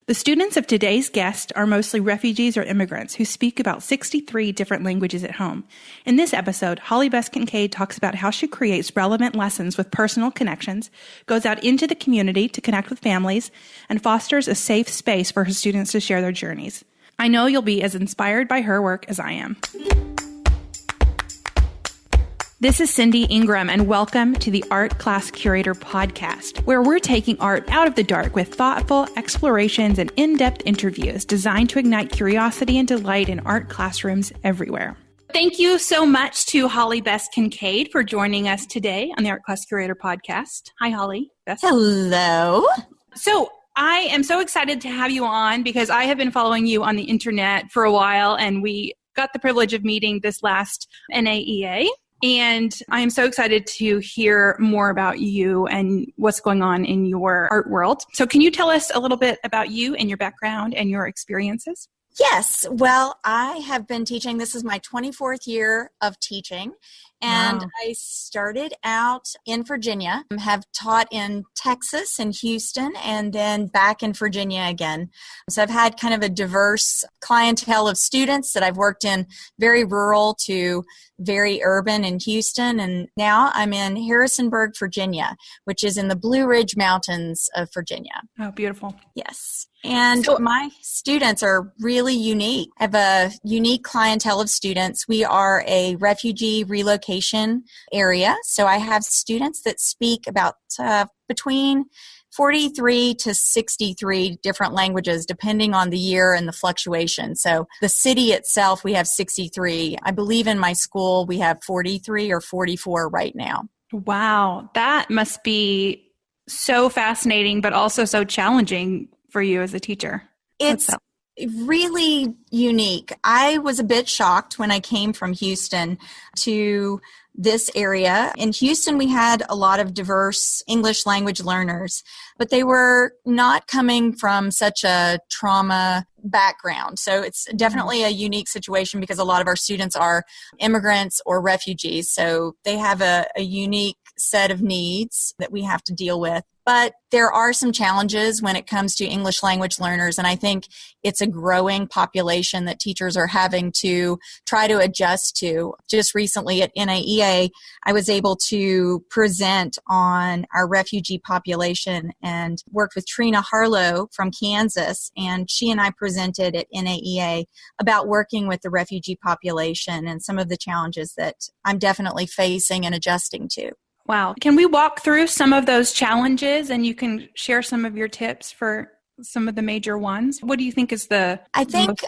The students of today's guest are mostly refugees or immigrants who speak about 63 different languages at home. In this episode, Holly Bess Kincaid talks about how she creates relevant lessons with personal connections, goes out into the community to connect with families, and fosters a safe space for her students to share their journeys. I know you'll be as inspired by her work as I am. This is Cindy Ingram, and welcome to the Art Class Curator podcast, where we're taking art out of the dark with thoughtful explorations and in-depth interviews designed to ignite curiosity and delight in art classrooms everywhere. Thank you so much to Holly Bess Kincaid for joining us today on the Art Class Curator podcast. Hi, Holly. Bess. Hello. So I am so excited to have you on because I have been following you on the internet for a while, and we got the privilege of meeting this last NAEA. And I am so excited to hear more about you and what's going on in your art world. So can you tell us a little bit about you and your background and your experiences? Yes. Well, I have been teaching. This is my 24th year of teaching. And wow. I started out in Virginia, have taught in Texas and Houston, and then back in Virginia again. So I've had kind of a diverse clientele of students that I've worked in very rural to very urban in Houston. And now I'm in Harrisonburg, Virginia, which is in the Blue Ridge Mountains of Virginia. Oh, beautiful. Yes. And my students are really unique. I have a unique clientele of students. We are a refugee relocation area. So I have students that speak about between 43 to 63 different languages, depending on the year and the fluctuation. So the city itself, we have 63. I believe in my school, we have 43 or 44 right now. Wow. That must be so fascinating, but also so challenging for you as a teacher. It's really unique. I was a bit shocked when I came from Houston to this area. In Houston, we had a lot of diverse English language learners, but they were not coming from such a trauma background. So it's definitely a unique situation because a lot of our students are immigrants or refugees. So they have a unique set of needs that we have to deal with. But there are some challenges when it comes to English language learners, and I think it's a growing population that teachers are having to try to adjust to. Just recently at NAEA, I was able to present on our refugee population and worked with Trina Harlow from Kansas, and she and I presented at NAEA about working with the refugee population and some of the challenges that I'm definitely facing and adjusting to. Wow. Can we walk through some of those challenges and you can share some of your tips for some of the major ones? What do you think is I think,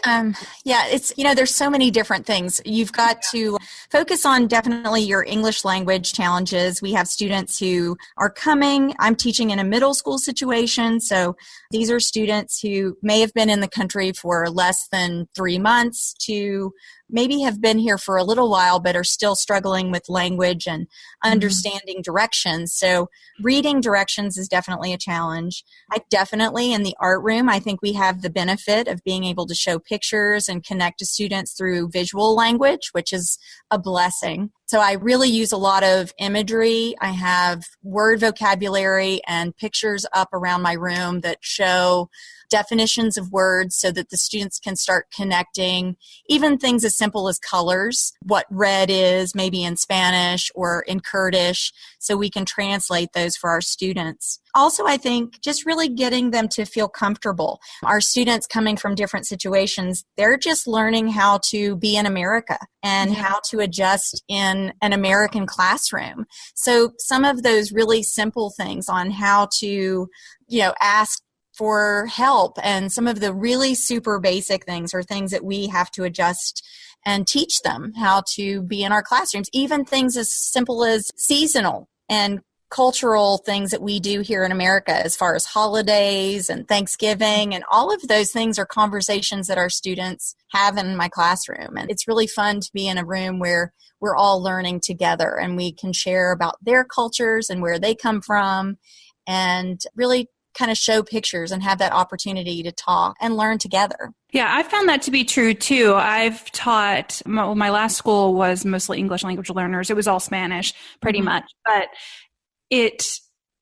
it's, there's so many different things. You've got to focus on definitely your English language challenges. We have students who are coming. I'm teaching in a middle school situation. So these are students who may have been in the country for less than 3 months to maybe have been here for a little while but are still struggling with language and understanding directions. So reading directions is definitely a challenge. I definitely, in the art room, I think we have the benefit of being able to show pictures and connect to students through visual language, which is a blessing. So I really use a lot of imagery. I have word vocabulary and pictures up around my room that show definitions of words so that the students can start connecting, even things as simple as colors, what red is maybe in Spanish or in Kurdish, so we can translate those for our students. Also, I think just really getting them to feel comfortable. Our students coming from different situations, they're just learning how to be in America and how to adjust in an American classroom. So some of those really simple things on how to, ask for help, and some of the really super basic things are things that we have to adjust and teach them how to be in our classrooms. Even things as simple as seasonal and cultural things that we do here in America as far as holidays and Thanksgiving, and all of those things are conversations that our students have in my classroom. And it's really fun to be in a room where we're all learning together and we can share about their cultures and where they come from and really kind of show pictures and have that opportunity to talk and learn together. Yeah, I found that to be true too. I've taught, my last school was mostly English language learners. It was all Spanish pretty much, but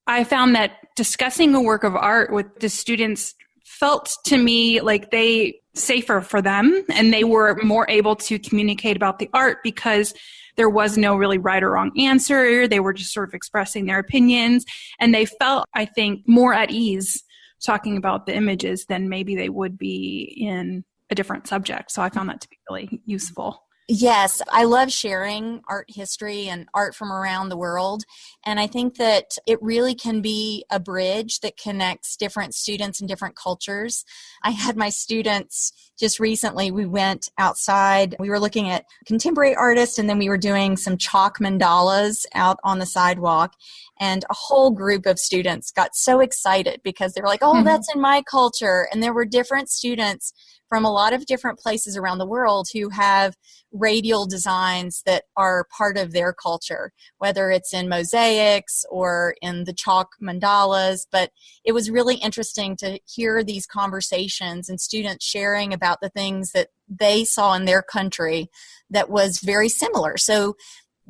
I found that discussing a work of art with the students felt to me like they safer for them, and they were more able to communicate about the art because there was no really right or wrong answer. They were just sort of expressing their opinions, and they felt, I think, more at ease talking about the images than maybe they would be in a different subject. So I found that to be really useful. Yes, I love sharing art history and art from around the world. And I think that it really can be a bridge that connects different students and different cultures. I had my students just recently, we went outside, we were looking at contemporary artists, and then we were doing some chalk mandalas out on the sidewalk. And a whole group of students got so excited because they were like, oh, that's in my culture. And there were different students from a lot of different places around the world who have radial designs that are part of their culture, whether it's in mosaics or in the chalk mandalas. But it was really interesting to hear these conversations and students sharing about the things that they saw in their country that was very similar. So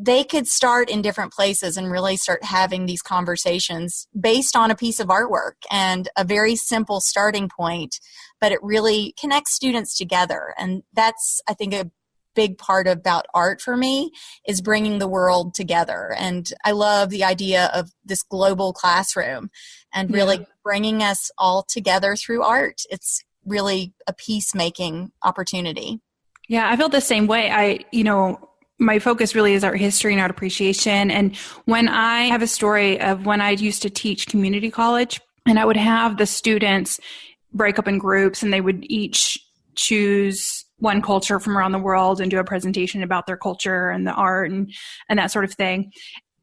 they could start in different places and really start having these conversations based on a piece of artwork and a very simple starting point, but it really connects students together. And that's, I think, a big part about art for me is bringing the world together. And I love the idea of this global classroom and really bringing us all together through art. It's really a peacemaking opportunity. Yeah, I feel the same way. My focus really is art history and art appreciation. And when I have a story of when I used to teach community college, and I would have the students break up in groups, and they would each choose one culture from around the world and do a presentation about their culture and the art and that sort of thing.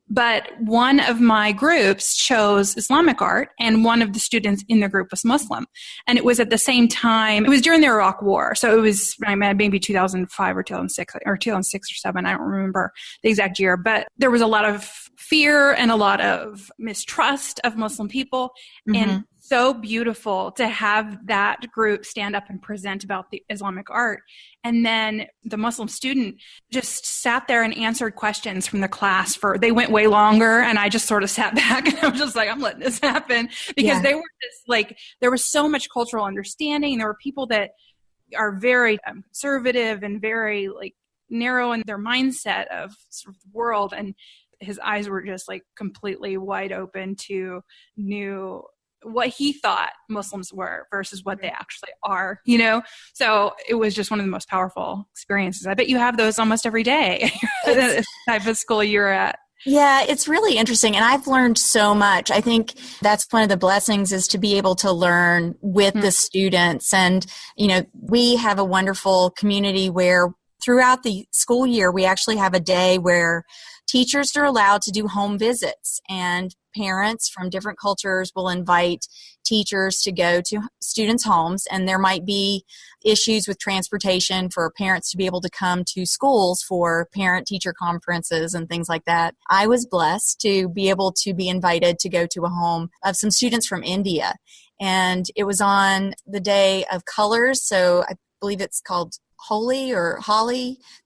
But one of my groups chose Islamic art, and one of the students in the group was Muslim. And it was at the same time, it was during the Iraq War. So it was maybe 2005 or 2006 or 2006 or 2007. I don't remember the exact year. But there was a lot of fear and a lot of mistrust of Muslim people. And so beautiful to have that group stand up and present about the Islamic art. And then the Muslim student just sat there and answered questions from the class they went way longer. And I just sort of sat back and I was just like, I'm letting this happen because they were just like, there was so much cultural understanding. There were people that are very conservative and very like narrow in their mindset of sort of the world. And his eyes were just like completely wide open to new what he thought Muslims were versus what they actually are, So it was just one of the most powerful experiences. I bet you have those almost every day, the type of school you're at. Yeah, it's really interesting. And I've learned so much. I think that's one of the blessings is to be able to learn with the students. And, we have a wonderful community where throughout the school year, we actually have a day where teachers are allowed to do home visits, and parents from different cultures will invite teachers to go to students' homes, and there might be issues with transportation for parents to be able to come to schools for parent-teacher conferences and things like that. I was blessed to be able to be invited to go to a home of some students from India, and it was on the Day of Colors, so I believe it's called Holly,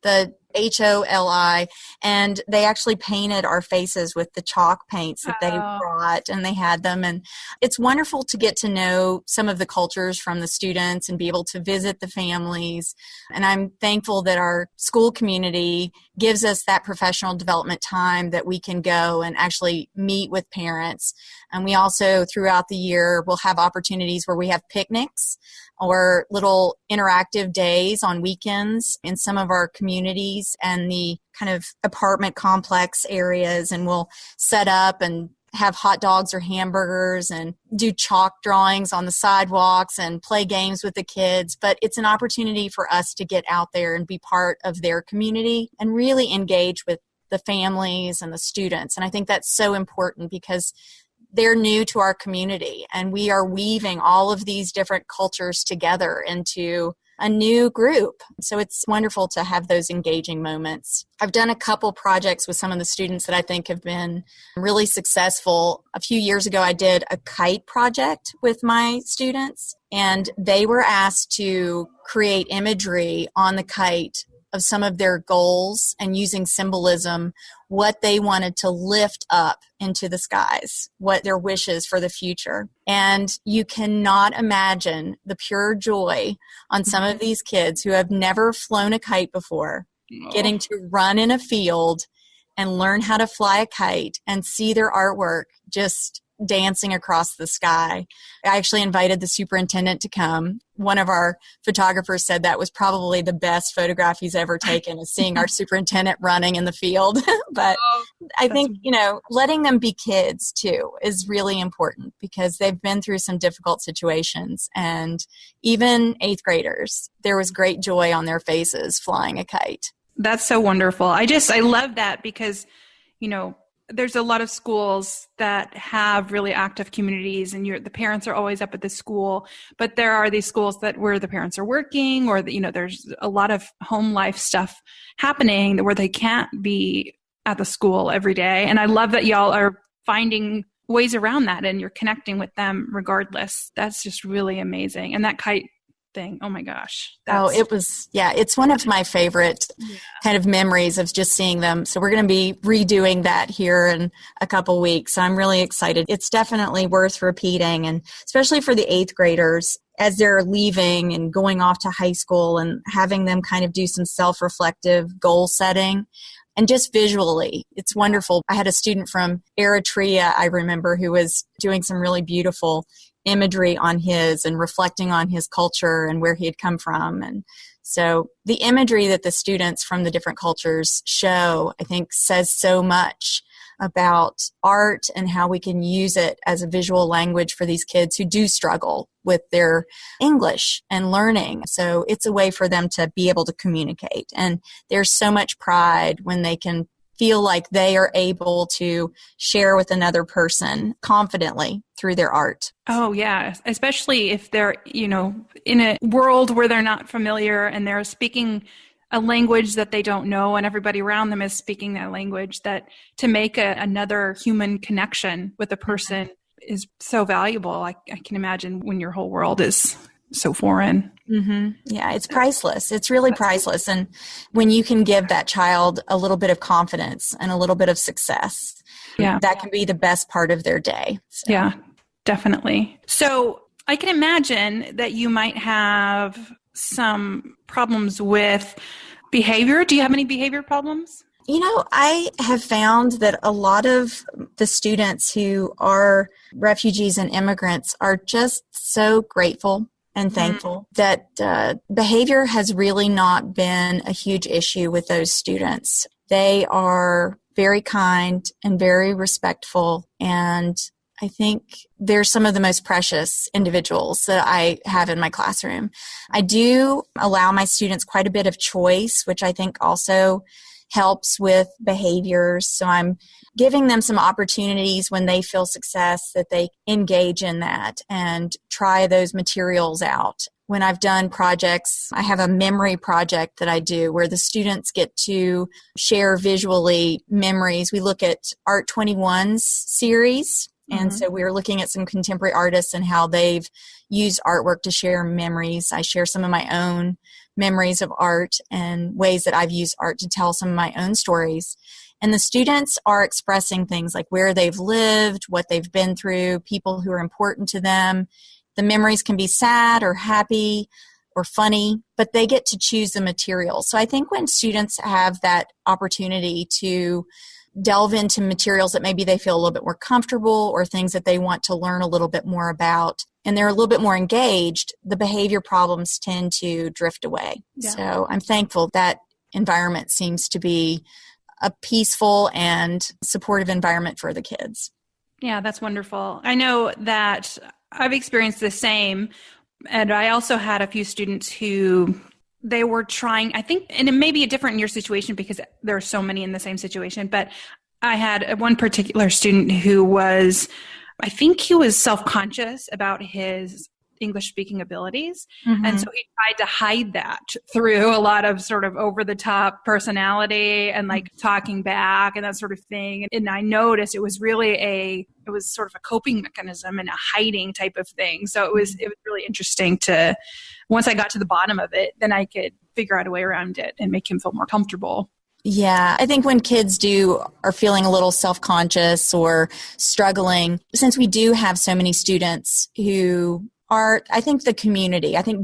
the Holi, and they actually painted our faces with the chalk paints that they brought, and they had them. And it's wonderful to get to know some of the cultures from the students and be able to visit the families. And I'm thankful that our school community gives us that professional development time that we can go and actually meet with parents. And we also, throughout the year, will have opportunities where we have picnics or little interactive days on weekends in some of our communities and the kind of apartment complex areas, and we'll set up and have hot dogs or hamburgers and do chalk drawings on the sidewalks and play games with the kids. But it's an opportunity for us to get out there and be part of their community and really engage with the families and the students. And I think that's so important because they're new to our community, and we are weaving all of these different cultures together into a new group. So it's wonderful to have those engaging moments. I've done a couple projects with some of the students that I think have been really successful. A few years ago, I did a kite project with my students, and they were asked to create imagery on the kite of some of their goals and using symbolism, what they wanted to lift up into the skies, what their wishes for the future. And you cannot imagine the pure joy on some of these kids who have never flown a kite before, getting to run in a field and learn how to fly a kite and see their artwork just dancing across the sky. I actually invited the superintendent to come. One of our photographers said that was probably the best photograph he's ever taken, is seeing our superintendent running in the field. But I think, letting them be kids too is really important, because they've been through some difficult situations. And even 8th graders, there was great joy on their faces flying a kite. That's so wonderful. I love that, because, there's a lot of schools that have really active communities, and the parents are always up at the school, but there are these schools where the parents are working, or there's a lot of home life stuff happening where they can't be at the school every day. And I love that y'all are finding ways around that, and you're connecting with them regardless. That's just really amazing. And that kite thing, oh my gosh. It's one of my favorite kind of memories of just seeing them. So we're going to be redoing that here in a couple weeks. So I'm really excited. It's definitely worth repeating, and especially for the 8th graders as they're leaving and going off to high school, and having them kind of do some self-reflective goal setting. And just visually, it's wonderful. I had a student from Eritrea, I remember, who was doing some really beautiful imagery on his and reflecting on his culture and where he had come from. And so the imagery that the students from the different cultures show, I think, says so much about art and how we can use it as a visual language for these kids who do struggle with their English and learning. So it's a way for them to be able to communicate. And there's so much pride when they can feel like they are able to share with another person confidently through their art. Oh, yeah. Especially if they're, in a world where they're not familiar and they're speaking a language that they don't know, and everybody around them is speaking that language, that to make another human connection with a person is so valuable. I can imagine when your whole world is so foreign. Mm-hmm. Yeah, it's priceless. It's really priceless. And when you can give that child a little bit of confidence and a little bit of success, that can be the best part of their day. So. Yeah, definitely. So I can imagine that you might have some problems with behavior. Do you have any behavior problems? I have found that a lot of the students who are refugees and immigrants are just so grateful and thankful that behavior has really not been a huge issue with those students. They are very kind and very respectful, and I think they're some of the most precious individuals that I have in my classroom. I do allow my students quite a bit of choice, which I think also helps with behaviors. So I'm giving them some opportunities when they feel success that they engage in that and try those materials out. When I've done projects, I have a memory project that I do where the students get to share visually memories. We look at Art 21's series. And so we're looking at some contemporary artists and how they've used artwork to share memories. I share some of my own memories of art and ways that I've used art to tell some of my own stories. And the students are expressing things like where they've lived, what they've been through, people who are important to them. The memories can be sad or happy or funny, but they get to choose the material. So I think when students have that opportunity to delve into materials that maybe they feel a little bit more comfortable, or things that they want to learn a little bit more about, and they're a little bit more engaged, the behavior problems tend to drift away. Yeah. So I'm thankful that environment seems to be a peaceful and supportive environment for the kids. Yeah, that's wonderful. I know that I've experienced the same, and I also had a few students who they were trying, I think, and it may be different in your situation because there are so many in the same situation, but I had one particular student who was, I think he was self-conscious about his English-speaking abilities. Mm-hmm. And so he tried to hide that through a lot of sort of over-the-top personality and like talking back and that sort of thing. And I noticed it was really it was sort of a coping mechanism and a hiding type of thing. So it was really interesting to, once I got to the bottom of it, then I could figure out a way around it and make him feel more comfortable. Yeah, I think when kids are feeling a little self-conscious or struggling, since we do have so many students who are, I think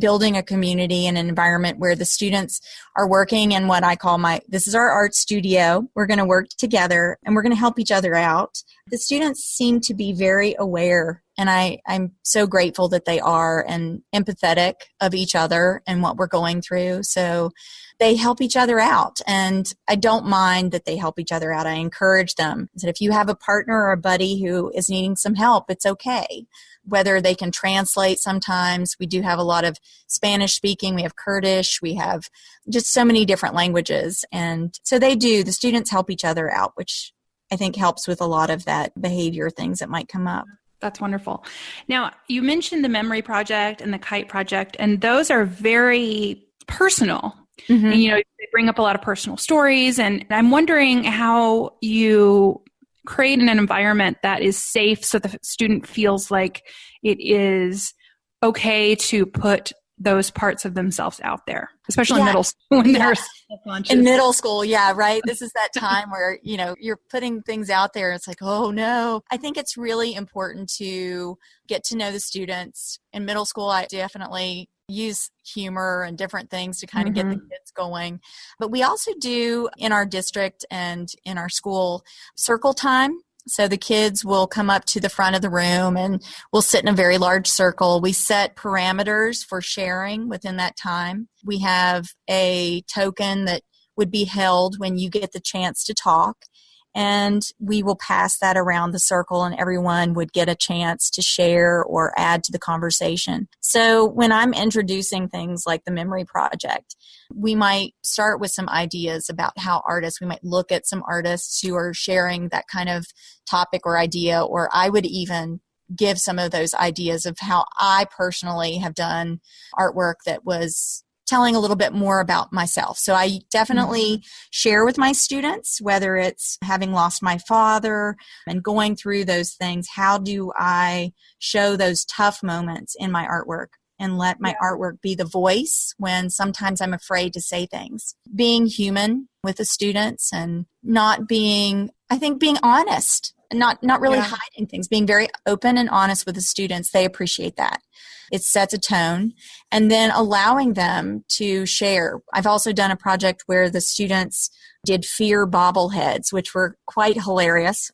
building a community and an environment where the students are working in what I call this is our art studio. We're going to work together and we're going to help each other out. The students seem to be very aware, and I'm so grateful that they are, and empathetic of each other and what we're going through. So they help each other out, and I don't mind that they help each other out. I encourage them that if you have a partner or a buddy who is needing some help, it's okay. Whether they can translate sometimes. We do have a lot of Spanish speaking. We have Kurdish. We have just so many different languages. And so the students help each other out, which I think helps with a lot of that behavior things that might come up. That's wonderful. Now, you mentioned the memory project and the kite project, and those are very personal. Mm-hmm. And, they bring up a lot of personal stories. And I'm wondering how you create an environment that is safe so the student feels like it is okay to put those parts of themselves out there, especially in middle school when they're self-conscious. In middle school, yeah, right? This is that time where, you're putting things out there. It's like, oh, no. I think it's really important to get to know the students. In middle school, I definitely use humor and different things to kind of get the kids going. But we also do in our district and in our school circle time. So the kids will come up to the front of the room and we'll sit in a very large circle. We set parameters for sharing within that time. We have a token that would be held when you get the chance to talk. And we will pass that around the circle and everyone would get a chance to share or add to the conversation. So when I'm introducing things like the memory project, we might start with some ideas about how we might look at some artists who are sharing that kind of topic or idea, or I would even give some of those ideas of how I personally have done artwork that was telling a little bit more about myself. So I definitely share with my students, whether it's having lost my father and going through those things, how do I show those tough moments in my artwork and let my artwork be the voice when sometimes I'm afraid to say things. Being human with the students and being honest. Not really hiding things, being very open and honest with the students. They appreciate that. It sets a tone. And then allowing them to share. I've also done a project where the students did fear bobbleheads, which were quite hilarious.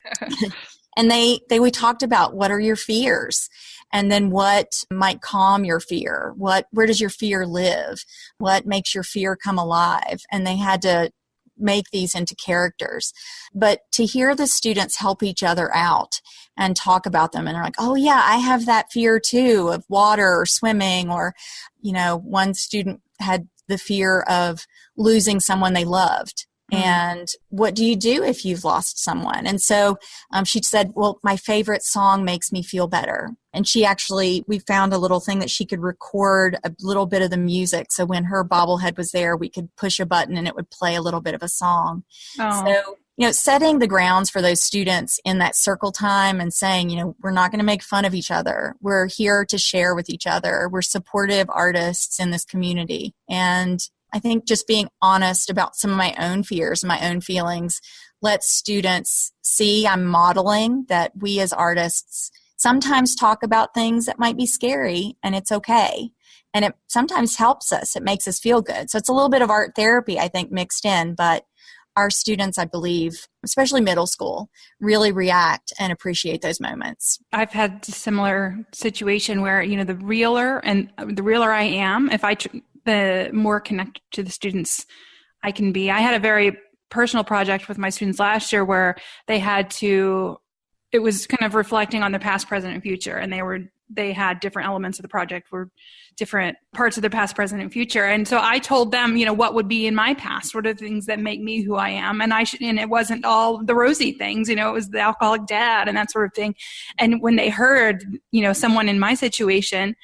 And we talked about what are your fears? And then what might calm your fear? Where does your fear live? What makes your fear come alive? And they had to make these into characters. But to hear the students help each other out and talk about them, and they're like, oh yeah, I have that fear too of water or swimming, or, one student had the fear of losing someone they loved. And what do you do if you've lost someone? And so she said, well, my favorite song makes me feel better. And we found a little thing that she could record a little bit of the music. So when her bobblehead was there, we could push a button and it would play a little bit of a song. Oh. So, setting the grounds for those students in that circle time and saying, we're not going to make fun of each other. We're here to share with each other. We're supportive artists in this community. And I think just being honest about some of my own fears and my own feelings lets students see I'm modeling that we as artists sometimes talk about things that might be scary, and it's okay. And it sometimes helps us. It makes us feel good. So it's a little bit of art therapy, I think, mixed in. But our students, I believe, especially middle school, really react and appreciate those moments. I've had a similar situation where, the realer I am, the more connected to the students I can be. I had a very personal project with my students last year where it was kind of reflecting on their past, present, and future. And they had different elements of the project were different parts of their past, present, and future. And so I told them, what would be in my past? What are the things that make me who I am? And it wasn't all the rosy things, it was the alcoholic dad and that sort of thing. And when they heard, someone in my situation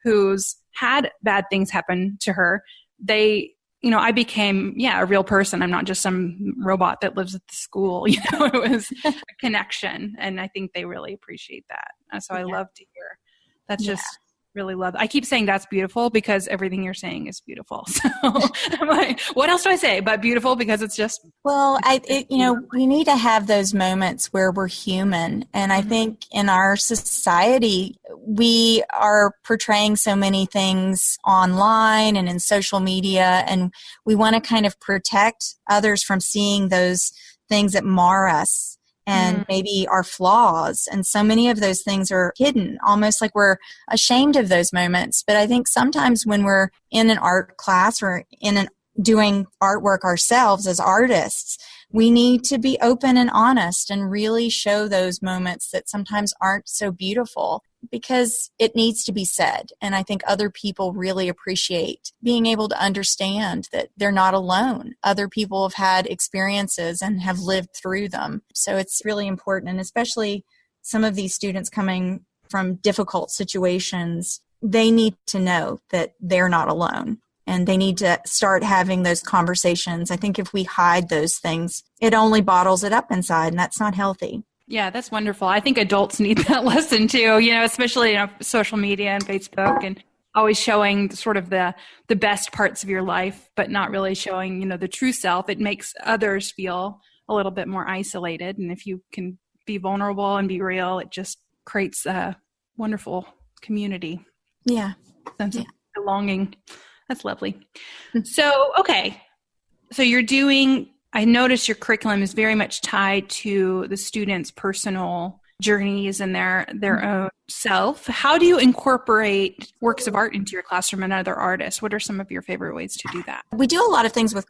who's had bad things happen to her, I became, a real person. I'm not just some robot that lives at the school. It was a connection. And I think they really appreciate that. So I love to hear. That's just really love. I keep saying that's beautiful because everything you're saying is beautiful. So I'm like, what else do I say but beautiful, because it's just. Well, we need to have those moments where we're human. And I think in our society, we are portraying so many things online and in social media, and we want to kind of protect others from seeing those things that mar us and maybe our flaws. And so many of those things are hidden, almost like we're ashamed of those moments. But I think sometimes when we're in an art class or doing artwork ourselves as artists, we need to be open and honest and really show those moments that sometimes aren't so beautiful, because it needs to be said. And I think other people really appreciate being able to understand that they're not alone. Other people have had experiences and have lived through them. So it's really important. And especially some of these students coming from difficult situations, they need to know that they're not alone. And they need to start having those conversations. I think if we hide those things, it only bottles it up inside, and that's not healthy. Yeah, that's wonderful. I think adults need that lesson too, especially social media and Facebook, and always showing sort of the best parts of your life, but not really showing, the true self. It makes others feel a little bit more isolated. And if you can be vulnerable and be real, it just creates a wonderful community. Yeah. Sense of belonging. That's lovely. So, okay. So I noticed your curriculum is very much tied to the students' personal journeys and their own self. How do you incorporate works of art into your classroom and other artists? What are some of your favorite ways to do that? We do a lot of things with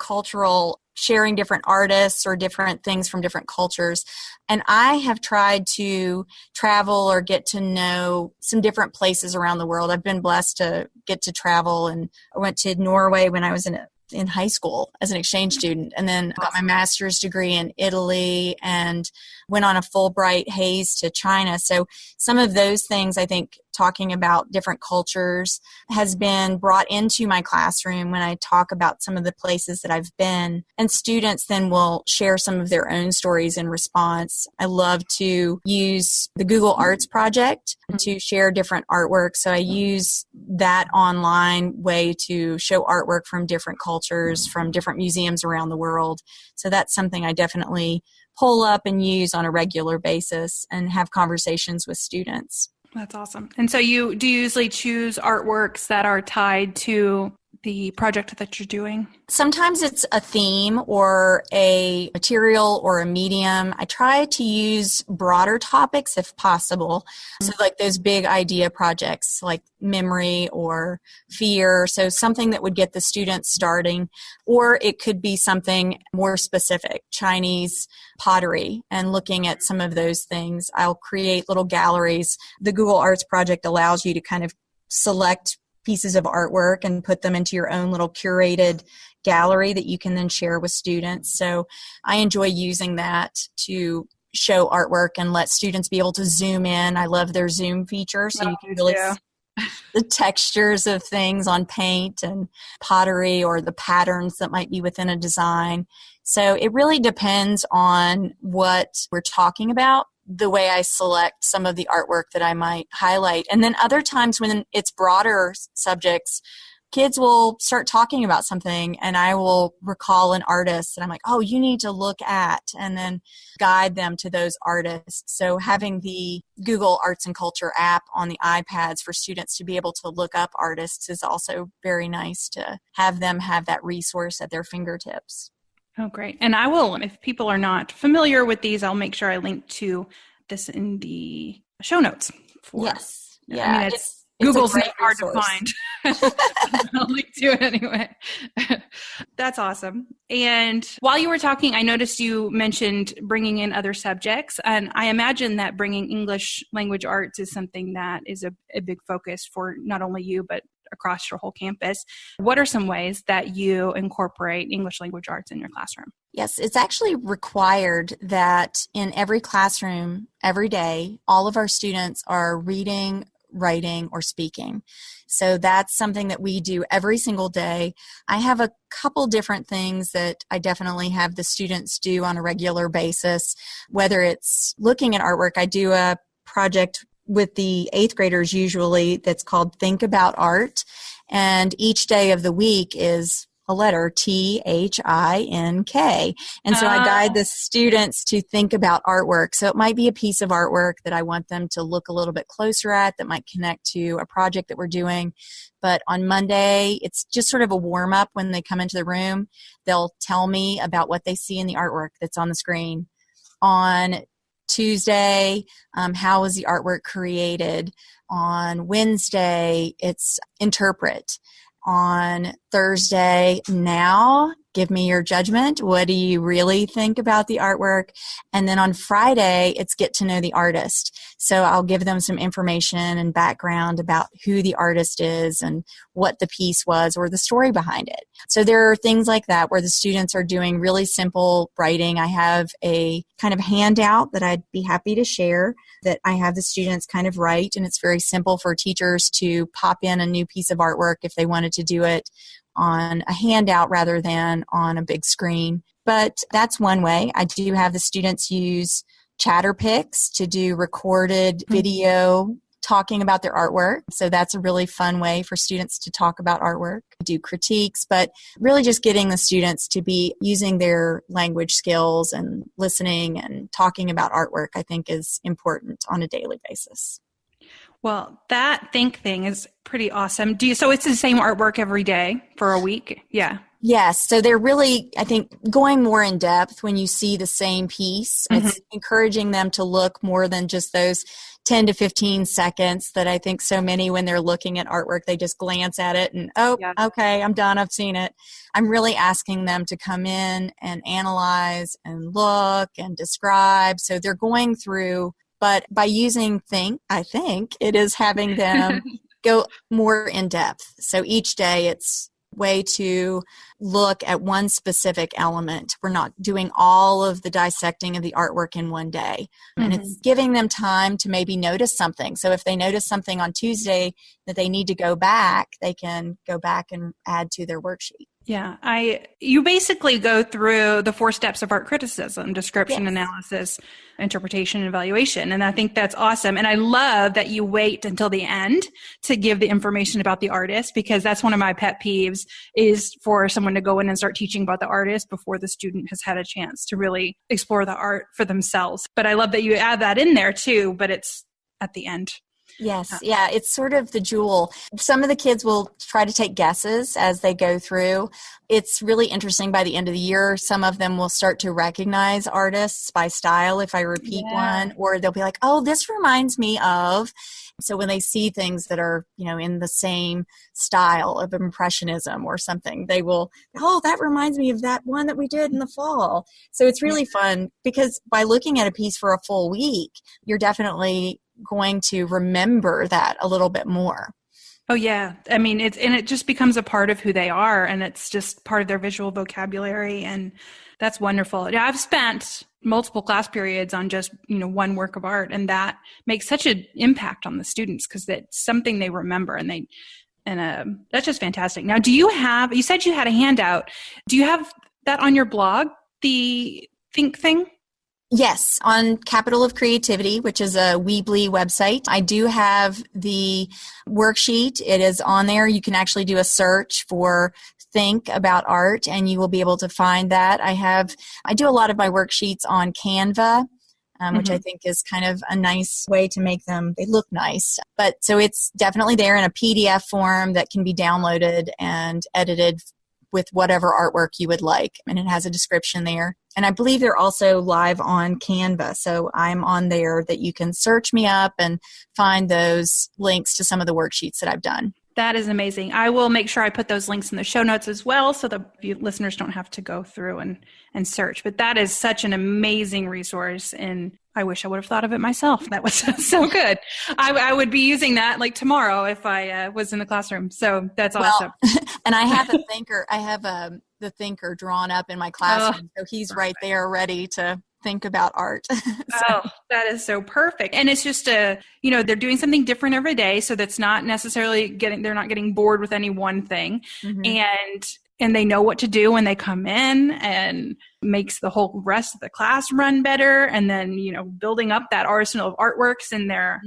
sharing different artists or different things from different cultures. And I have tried to travel or get to know some different places around the world. I've been blessed to get to travel, and I went to Norway when I was in high school as an exchange student, and then got my master's degree in Italy and went on a Fulbright Hays to China. So some of those things, I think, talking about different cultures has been brought into my classroom when I talk about some of the places that I've been, and students then will share some of their own stories in response. I love to use the Google Arts project to share different artwork. So I use that online way to show artwork from different cultures, from different museums around the world. So that's something I definitely pull up and use on a regular basis and have conversations with students. That's awesome. And so do you usually choose artworks that are tied to the project that you're doing? Sometimes it's a theme or a material or a medium. I try to use broader topics if possible. So like those big idea projects like memory or fear. So something that would get the students starting, or it could be something more specific, Chinese pottery, and looking at some of those things. I'll create little galleries. The Google Arts project allows you to kind of select pieces of artwork and put them into your own little curated gallery that you can then share with students. So I enjoy using that to show artwork and let students be able to zoom in. I love their zoom feature, so you can really see the textures of things on paint and pottery, or the patterns that might be within a design. So it really depends on what we're talking about, the way I select some of the artwork that I might highlight. And then other times when it's broader subjects, kids will start talking about something and I will recall an artist and I'm like, oh, you need to look at, and then guide them to those artists. So having the Google Arts and Culture app on the iPads for students to be able to look up artists is also very nice, to have them have that resource at their fingertips. Oh, great. And I will, if people are not familiar with these, I'll make sure I link to this in the show notes. Yes. Yeah. I mean, Google's not hard to find. I'll link to it anyway. That's awesome. And while you were talking, I noticed you mentioned bringing in other subjects. And I imagine that bringing English language arts is something that is a big focus for not only you, but across your whole campus. What are some ways that you incorporate English language arts in your classroom? Yes, it's actually required that in every classroom, every day, all of our students are reading, writing, or speaking. So that's something that we do every single day. I have a couple different things that I definitely have the students do on a regular basis, whether it's looking at artwork. I do a project with the 8th graders usually that's called Think About Art. And each day of the week is a letter, T.H.I.N.K. And so I guide the students to think about artwork. So it might be a piece of artwork that I want them to look a little bit closer at that might connect to a project that we're doing. But on Monday, it's just sort of a warm-up when they come into the room. They'll tell me about what they see in the artwork that's on the screen. On Tuesday, how was the artwork created? On Wednesday, it's interpret. On Thursday, now give me your judgment. What do you really think about the artwork? And then on Friday, it's get to know the artist. So I'll give them some information and background about who the artist is and what the piece was or the story behind it. So there are things like that where the students are doing really simple writing. I have a kind of handout that I'd be happy to share that I have the students kind of write, and it's very simple for teachers to pop in a new piece of artwork if they wanted to do it on a handout rather than on a big screen. But that's one way. I do have the students use ChatterPix to do recorded video talking about their artwork. So that's a really fun way for students to talk about artwork, do critiques, but really just getting the students to be using their language skills and listening and talking about artwork, I think is important on a daily basis. Well, that think thing is pretty awesome. So it's the same artwork every day for a week? Yeah. Yes. So they're really, I think, going more in depth when you see the same piece. Mm-hmm. It's encouraging them to look more than just those 10 to 15 seconds that I think so many, when they're looking at artwork, they just glance at it and, okay, I'm done. I've seen it. I'm really asking them to come in and analyze and look and describe. So they're going through, but by using think, I think it is having them go more in depth. So each day it's way to look at one specific element. We're not doing all of the dissecting of the artwork in one day. And it's giving them time to maybe notice something. So if they notice something on Tuesday that they need to go back, they can go back and add to their worksheet. Yeah, you basically go through the 4 steps of art criticism: description, analysis, interpretation, and evaluation. And I think that's awesome. And I love that you wait until the end to give the information about the artist, because that's one of my pet peeves, is for someone to go in and start teaching about the artist before the student has had a chance to really explore the art for themselves. But I love that you add that in there too, but it's at the end. Yes. Yeah. It's sort of the jewel. Some of the kids will try to take guesses as they go through. It's really interesting. By the end of the year, some of them will start to recognize artists by style if I repeat one, or they'll be like, oh, this reminds me of. So when they see things that are, in the same style of Impressionism or something, they will, oh, that reminds me of that one that we did in the fall. So it's really fun, because by looking at a piece for a full week, you're definitely going to remember that a little bit more. Oh yeah. I mean, it just becomes a part of who they are, and it's just part of their visual vocabulary. And that's wonderful. Yeah, I've spent multiple class periods on just, one work of art, and that makes such an impact on the students because it's something they remember, and that's just fantastic. Now, you said you had a handout. Do you have that on your blog, the Think thing? Yes, on Capital of Creativity, which is a Weebly website. I do have the worksheet. It is on there. You can actually do a search for Think About Art, and you will be able to find that. I do a lot of my worksheets on Canva, which I think is kind of a nice way to make them, they look nice. But so it's definitely there in a PDF form that can be downloaded and edited with whatever artwork you would like. And it has a description there. And I believe they're also live on Canva. So I'm on there that you can search me up and find those links to some of the worksheets that I've done. That is amazing. I will make sure I put those links in the show notes as well, so that you listeners don't have to go through and search. But that is such an amazing resource, and I wish I would have thought of it myself. That was so good. I would be using that like tomorrow if I was in the classroom. So that's awesome. And I have a thinker. I have the thinker drawn up in my classroom, so he's right there ready to think about art. Oh, that is so perfect. And it's just they're doing something different every day. So that's not necessarily they're not getting bored with any one thing. And they know what to do when they come in, and makes the whole rest of the class run better. And then, building up that arsenal of artworks in their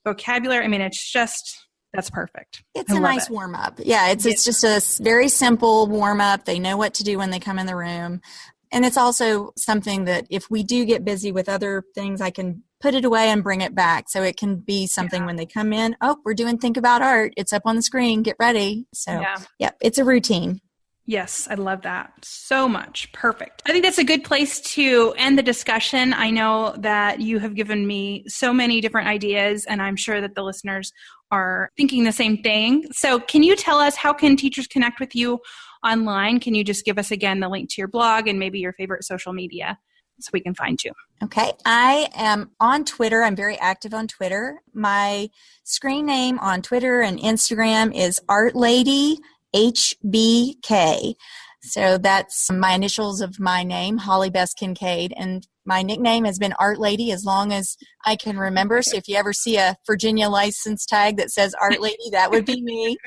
vocabulary. I mean, that's perfect. It's I a love nice it. warm up. Yeah, it's Yes. just a very simple warm up. They know what to do when they come in the room. And it's also something that if we do get busy with other things, I can put it away and bring it back. So it can be something when they come in, oh, we're doing Think About Art. It's up on the screen. Get ready. So, yeah, it's a routine. Yes, I love that so much. Perfect. I think that's a good place to end the discussion. I know that you have given me so many different ideas, and I'm sure that the listeners are thinking the same thing. So can you tell us, how can teachers connect with you online? Can you just give us again the link to your blog and maybe your favorite social media so we can find you? Okay. I am on Twitter. I'm very active on Twitter. My screen name on Twitter and Instagram is ArtLady HBK. So that's my initials of my name, Holly Bess Kincaid. And my nickname has been Art Lady as long as I can remember. So if you ever see a Virginia license tag that says Art Lady, that would be me.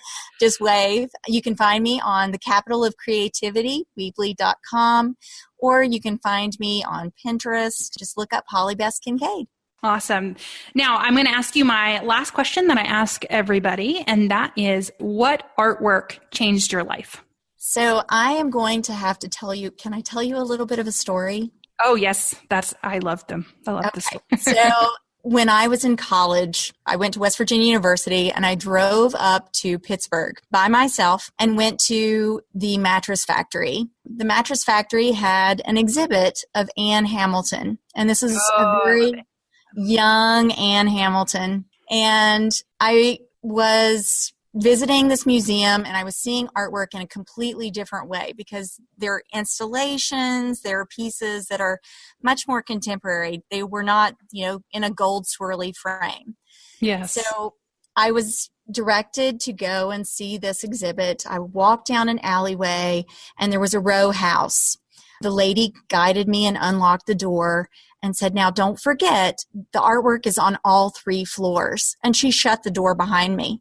Just wave. You can find me on the Capital of Creativity, Weebly.com, or you can find me on Pinterest. Just look up Holly Bess Kincaid. Awesome. Now, I'm going to ask you my last question that I ask everybody, and that is, what artwork changed your life? So I am going to have to tell you, can I tell you a little bit of a story? Oh, yes. I love them. I love this. So when I was in college, I went to West Virginia University and I drove up to Pittsburgh by myself and went to the mattress factory. The mattress factory had an exhibit of Anne Hamilton. And this is a very young Anne Hamilton. And I was visiting this museum and I was seeing artwork in a completely different way because they're installations, they're pieces that are much more contemporary. They were not, in a gold swirly frame. Yes. So I was directed to go and see this exhibit. I walked down an alleyway and there was a row house. The lady guided me and unlocked the door and said, now don't forget, the artwork is on all 3 floors. And she shut the door behind me.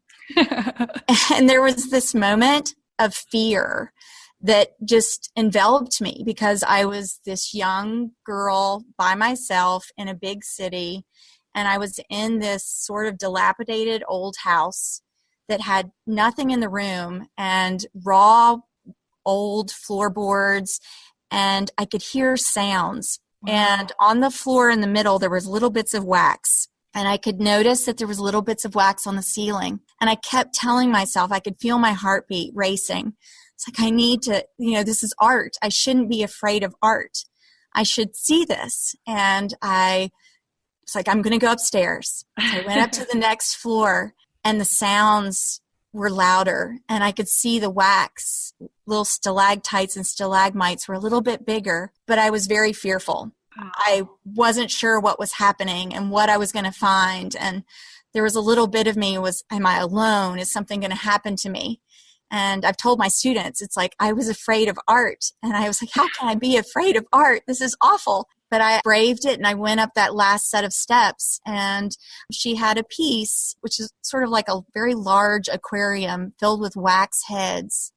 And there was this moment of fear that just enveloped me because I was this young girl by myself in a big city, and I was in this sort of dilapidated old house that had nothing in the room and raw old floorboards, and I could hear sounds. Wow. And on the floor in the middle, there was little bits of wax. And I could notice that there was little bits of wax on the ceiling. And I kept telling myself, I could feel my heartbeat racing. It's like, I need to, this is art. I shouldn't be afraid of art. I should see this. And I was like, I'm going to go upstairs. So I went up to the next floor and the sounds were louder. And I could see the wax, little stalactites and stalagmites were a little bit bigger, but I was very fearful. I wasn't sure what was happening and what I was going to find. And there was a little bit of me was, am I alone? Is something going to happen to me? And I've told my students, it's like, I was afraid of art. And I was like, how can I be afraid of art? This is awful. But I braved it and I went up that last set of steps. And she had a piece, which is sort of like a very large aquarium filled with wax heads.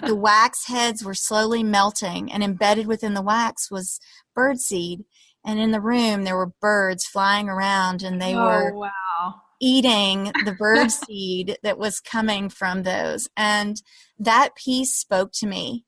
The wax heads were slowly melting, and embedded within the wax was birdseed. And in the room, there were birds flying around, and they were eating the birdseed that was coming from those. And that piece spoke to me.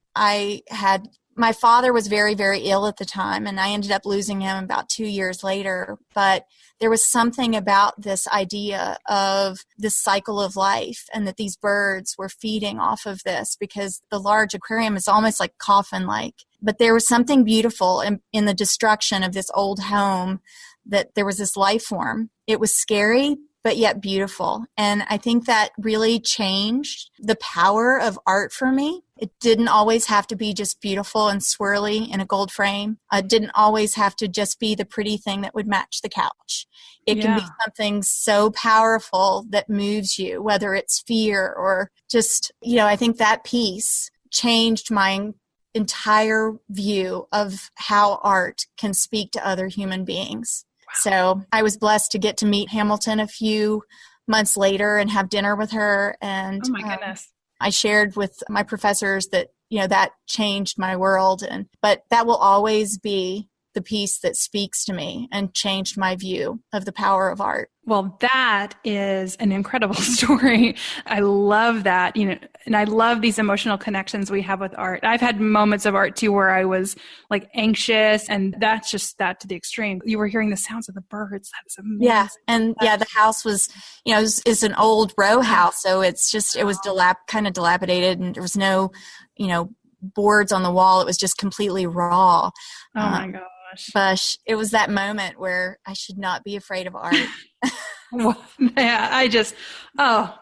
My father was very, very ill at the time, and I ended up losing him about 2 years later. But there was something about this idea of this cycle of life and that these birds were feeding off of this because the large aquarium is almost like coffin-like. But there was something beautiful in the destruction of this old home, that there was this life form. It was scary, but yet beautiful. And I think that really changed the power of art for me. It didn't always have to be just beautiful and swirly in a gold frame. It didn't always have to just be the pretty thing that would match the couch. It can be something so powerful that moves you, whether it's fear or just, I think that piece changed my entire view of how art can speak to other human beings. So I was blessed to get to meet Hamilton a few months later and have dinner with her. And oh my goodness. I shared with my professors that, that changed my world. But that will always be the piece that speaks to me and changed my view of the power of art. Well, that is an incredible story. I love that, and I love these emotional connections we have with art. I've had moments of art too where I was like anxious, and that's just that to the extreme. You were hearing the sounds of the birds. That's amazing. Yeah. And the house was, it's an old row house. So it was kind of dilapidated, and there was no, boards on the wall. It was just completely raw. Oh my gosh. But it was that moment where I should not be afraid of art. Well, yeah,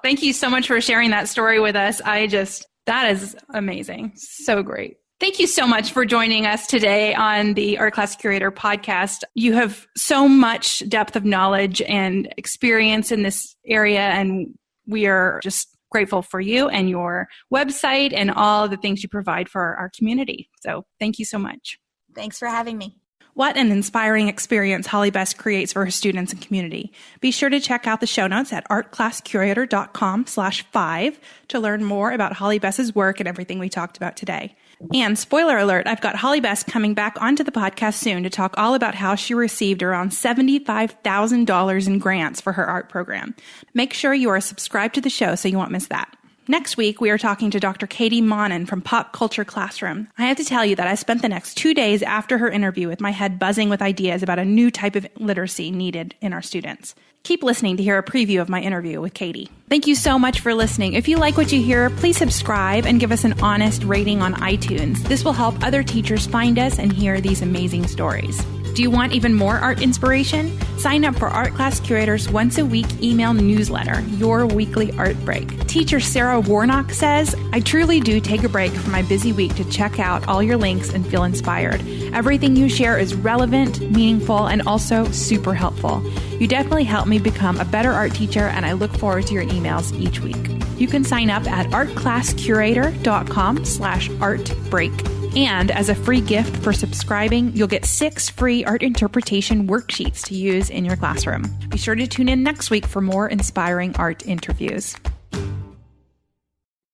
thank you so much for sharing that story with us. That is amazing. So great. Thank you so much for joining us today on the Art Class Curator podcast. You have so much depth of knowledge and experience in this area, and we are just grateful for you and your website and all the things you provide for our community. So thank you so much. Thanks for having me. What an inspiring experience Holly Bess creates for her students and community. Be sure to check out the show notes at artclasscurator.com/5 to learn more about Holly Bess's work and everything we talked about today. And spoiler alert, I've got Holly Bess coming back onto the podcast soon to talk all about how she received around $75,000 in grants for her art program. Make sure you are subscribed to the show so you won't miss that. Next week, we are talking to Dr. Katie Monin from Pop Culture Classroom. I have to tell you that I spent the next 2 days after her interview with my head buzzing with ideas about a new type of literacy needed in our students. Keep listening to hear a preview of my interview with Katie. Thank you so much for listening. If you like what you hear, please subscribe and give us an honest rating on iTunes. This will help other teachers find us and hear these amazing stories. Do you want even more art inspiration? Sign up for Art Class Curator's once-a-week email newsletter, Your Weekly Art Break. Teacher Sarah Warnock says, I truly do take a break from my busy week to check out all your links and feel inspired. Everything you share is relevant, meaningful, and also super helpful. You definitely help me become a better art teacher, and I look forward to your emails each week. You can sign up at artclasscurator.com/artbreak. And as a free gift for subscribing, you'll get 6 free art interpretation worksheets to use in your classroom. Be sure to tune in next week for more inspiring art interviews.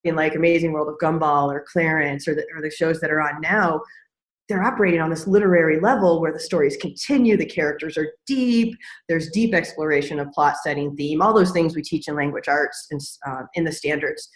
In like Amazing World of Gumball or Clarence or the shows that are on now, they're operating on this literary level where the stories continue, the characters are deep, there's deep exploration of plot, setting, theme, all those things we teach in language arts and in the standards.